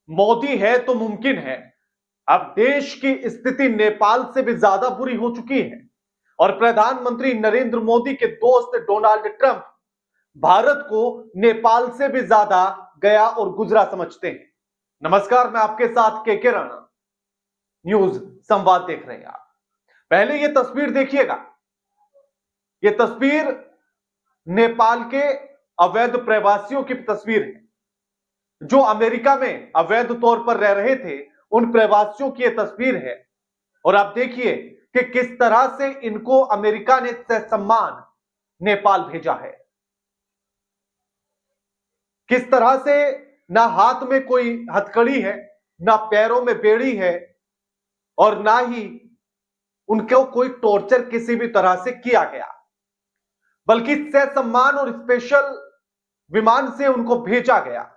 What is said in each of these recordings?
मोदी है तो मुमकिन है। अब देश की स्थिति नेपाल से भी ज्यादा बुरी हो चुकी है और प्रधानमंत्री नरेंद्र मोदी के दोस्त डोनाल्ड ट्रंप भारत को नेपाल से भी ज्यादा गया और गुजरा समझते हैं। नमस्कार, मैं आपके साथ के राणा, न्यूज संवाद देख रहे हैं आप। पहले ये तस्वीर देखिएगा। ये तस्वीर नेपाल के अवैध प्रवासियों की तस्वीर है जो अमेरिका में अवैध तौर पर रह रहे थे। उन प्रवासियों की यह तस्वीर है और आप देखिए कि किस तरह से इनको अमेरिका ने ससम्मान नेपाल भेजा है। किस तरह से ना हाथ में कोई हथकड़ी है, ना पैरों में बेड़ी है और ना ही उनको कोई टॉर्चर किसी भी तरह से किया गया, बल्कि ससम्मान और स्पेशल विमान से उनको भेजा गया।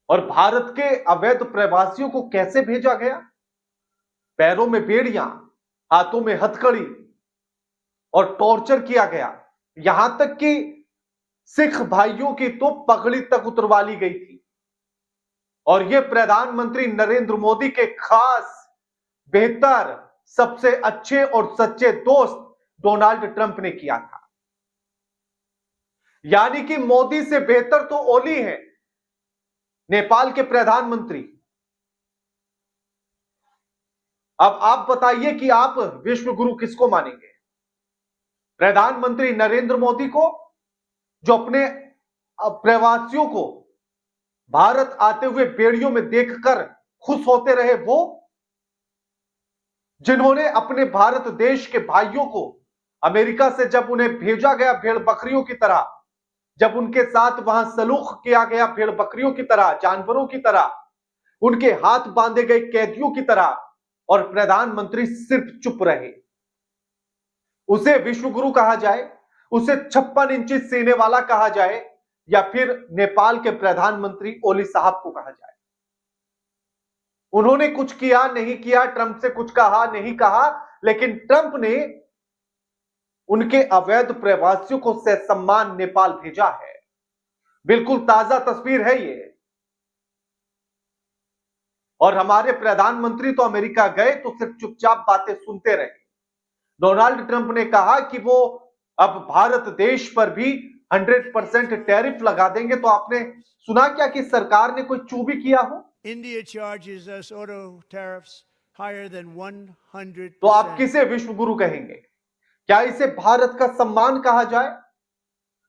और भारत के अवैध प्रवासियों को कैसे भेजा गया? पैरों में बेड़ियां, हाथों में हथकड़ी और टॉर्चर किया गया। यहां तक कि सिख भाइयों की तो पगड़ी तक उतरवा ली गई थी और यह प्रधानमंत्री नरेंद्र मोदी के खास, बेहतर, सबसे अच्छे और सच्चे दोस्त डोनाल्ड ट्रंप ने किया था। यानी कि मोदी से बेहतर तो ओली है नेपाल के प्रधानमंत्री। अब आप बताइए कि आप विश्व गुरु किसको मानेंगे? प्रधानमंत्री नरेंद्र मोदी को, जो अपने प्रवासियों को भारत आते हुए बेड़ियों में देखकर खुश होते रहे, वो जिन्होंने अपने भारत देश के भाइयों को अमेरिका से जब उन्हें भेजा गया भेड़ बकरियों की तरह, जब उनके साथ वहां सलूक किया गया भेड़ बकरियों की तरह, जानवरों की तरह, उनके हाथ बांधे गए कैदियों की तरह, और प्रधानमंत्री सिर्फ चुप रहे। उसे विश्वगुरु कहा जाए, उसे 56 इंची सीने वाला कहा जाए, या फिर नेपाल के प्रधानमंत्री ओली साहब को कहा जाए। उन्होंने कुछ किया नहीं किया, ट्रंप से कुछ कहा नहीं कहा, लेकिन ट्रंप ने उनके अवैध प्रवासियों को ससम्मान नेपाल भेजा है। बिल्कुल ताजा तस्वीर है ये। और हमारे प्रधानमंत्री तो अमेरिका गए तो सिर्फ चुपचाप बातें सुनते रहे। डोनाल्ड ट्रंप ने कहा कि वो अब भारत देश पर भी 100% टैरिफ लगा देंगे। तो आपने सुना क्या कि सरकार ने कोई चू भी किया हो? India charges us auto tariffs higher than 100%. तो आप किसे विश्व गुरु कहेंगे? क्या इसे भारत का सम्मान कहा जाए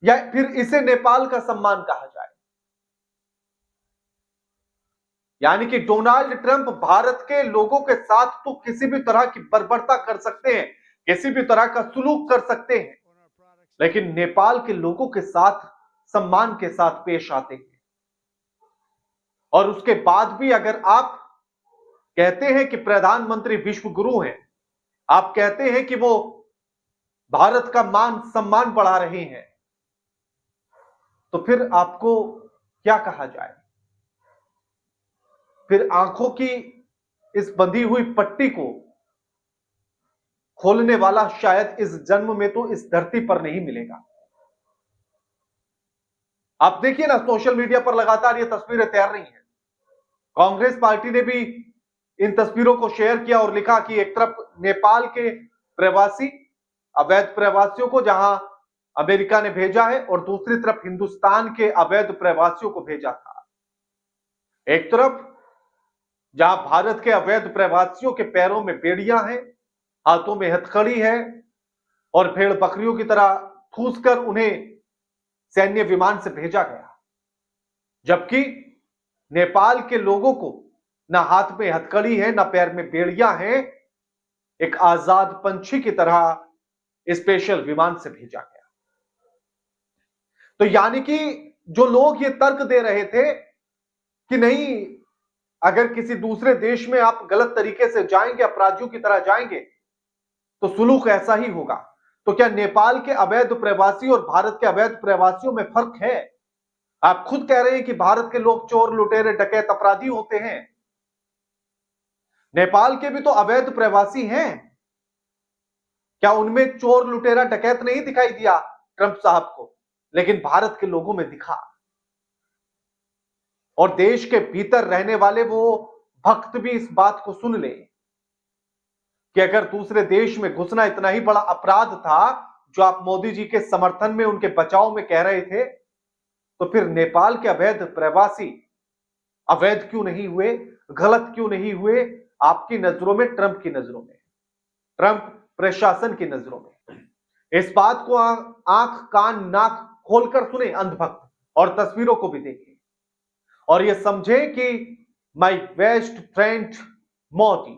या फिर इसे नेपाल का सम्मान कहा जाए? यानी कि डोनाल्ड ट्रंप भारत के लोगों के साथ तो किसी भी तरह की बर्बरता कर सकते हैं, किसी भी तरह का सुलूक कर सकते हैं, लेकिन नेपाल के लोगों के साथ सम्मान के साथ पेश आते हैं। और उसके बाद भी अगर आप कहते हैं कि प्रधानमंत्री विश्व गुरु हैं, आप कहते हैं कि वो भारत का मान सम्मान बढ़ा रहे हैं, तो फिर आपको क्या कहा जाए? फिर आंखों की इस बंधी हुई पट्टी को खोलने वाला शायद इस जन्म में तो इस धरती पर नहीं मिलेगा। आप देखिए ना, सोशल मीडिया पर लगातार ये तस्वीरें तैर रही हैं। कांग्रेस पार्टी ने भी इन तस्वीरों को शेयर किया और लिखा कि एक तरफ नेपाल के प्रवासी, अवैध प्रवासियों को जहां अमेरिका ने भेजा है, और दूसरी तरफ हिंदुस्तान के अवैध प्रवासियों को भेजा था। एक तरफ जहां भारत के अवैध प्रवासियों के पैरों में बेड़ियां हैं, हाथों में हथकड़ी है और भेड़ बकरियों की तरह ठूसकर उन्हें सैन्य विमान से भेजा गया, जबकि नेपाल के लोगों को ना हाथ में हथकड़ी है, ना पैर में बेड़ियां हैं, एक आजाद पंछी की तरह स्पेशल विमान से भेजा गया। तो यानी कि जो लोग ये तर्क दे रहे थे कि नहीं, अगर किसी दूसरे देश में आप गलत तरीके से जाएंगे, अपराधियों की तरह जाएंगे, तो सुलूक ऐसा ही होगा, तो क्या नेपाल के अवैध प्रवासी और भारत के अवैध प्रवासियों में फर्क है? आप खुद कह रहे हैं कि भारत के लोग चोर, लुटेरे, डकैत, अपराधी होते हैं। नेपाल के भी तो अवैध प्रवासी हैं। क्या उनमें चोर, लुटेरा, डकैत नहीं दिखाई दिया ट्रंप साहब को? लेकिन भारत के लोगों में दिखा। और देश के भीतर रहने वाले वो भक्त भी इस बात को सुन ले कि अगर दूसरे देश में घुसना इतना ही बड़ा अपराध था जो आप मोदी जी के समर्थन में, उनके बचाव में कह रहे थे, तो फिर नेपाल के अवैध प्रवासी अवैध क्यों नहीं हुए, गलत क्यों नहीं हुए आपकी नजरों में, ट्रंप की नजरों में, ट्रंप प्रशासन की नजरों में? इस बात को आंख कान नाक खोलकर सुने अंधभक्त, और तस्वीरों को भी देखें और यह समझे कि माय बेस्ट फ्रेंड मोदी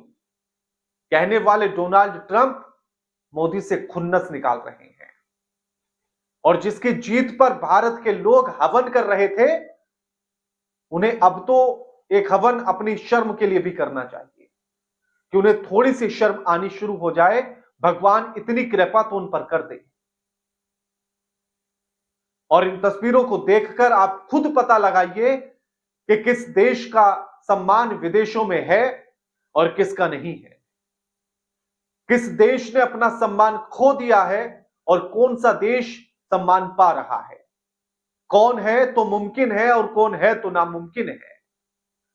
कहने वाले डोनाल्ड ट्रंप मोदी से खुन्नस निकाल रहे हैं। और जिसकी जीत पर भारत के लोग हवन कर रहे थे, उन्हें अब तो एक हवन अपनी शर्म के लिए भी करना चाहिए कि उन्हें थोड़ी सी शर्म आनी शुरू हो जाए। भगवान इतनी कृपा तो उन पर कर दे। और इन तस्वीरों को देखकर आप खुद पता लगाइए कि किस देश का सम्मान विदेशों में है और किसका नहीं है, किस देश ने अपना सम्मान खो दिया है और कौन सा देश सम्मान पा रहा है, कौन है तो मुमकिन है और कौन है तो नामुमकिन है।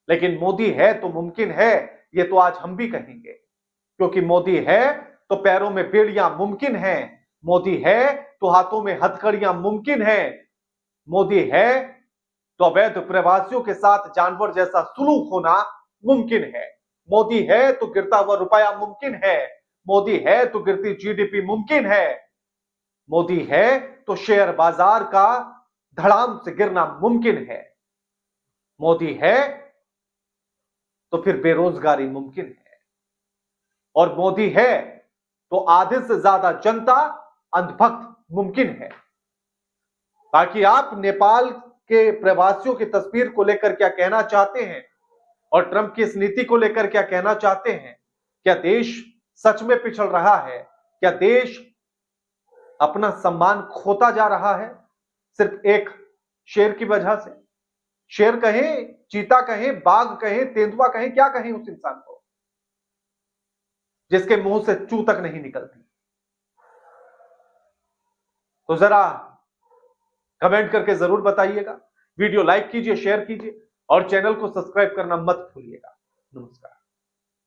लेकिन मोदी है तो मुमकिन है, ये तो आज हम भी कहेंगे, क्योंकि मोदी है तो पैरों में बेड़ियां मुमकिन है, मोदी है तो हाथों में हथकड़ियां मुमकिन है, मोदी है तो अवैध प्रवासियों के साथ जानवर जैसा सुलूक होना मुमकिन है, मोदी है तो गिरता हुआ रुपया मुमकिन है, मोदी है तो गिरती जीडीपी मुमकिन है, मोदी है तो शेयर बाजार का धड़ाम से गिरना मुमकिन है, मोदी है तो फिर बेरोजगारी मुमकिन है, और मोदी है तो आधे से ज्यादा जनता अंधभक्त मुमकिन है। बाकी आप नेपाल के प्रवासियों की तस्वीर को लेकर क्या कहना चाहते हैं और ट्रंप की इस नीति को लेकर क्या कहना चाहते हैं? क्या देश सच में पिछड़ रहा है? क्या देश अपना सम्मान खोता जा रहा है सिर्फ एक शेर की वजह से? शेर कहें, चीता कहें, बाघ कहें, तेंदुआ कहें, क्या कहें उस इंसान को जिसके मुंह से चू तक नहीं निकलती? तो जरा कमेंट करके जरूर बताइएगा, वीडियो लाइक कीजिए, शेयर कीजिए और चैनल को सब्सक्राइब करना मत भूलिएगा। नमस्कार।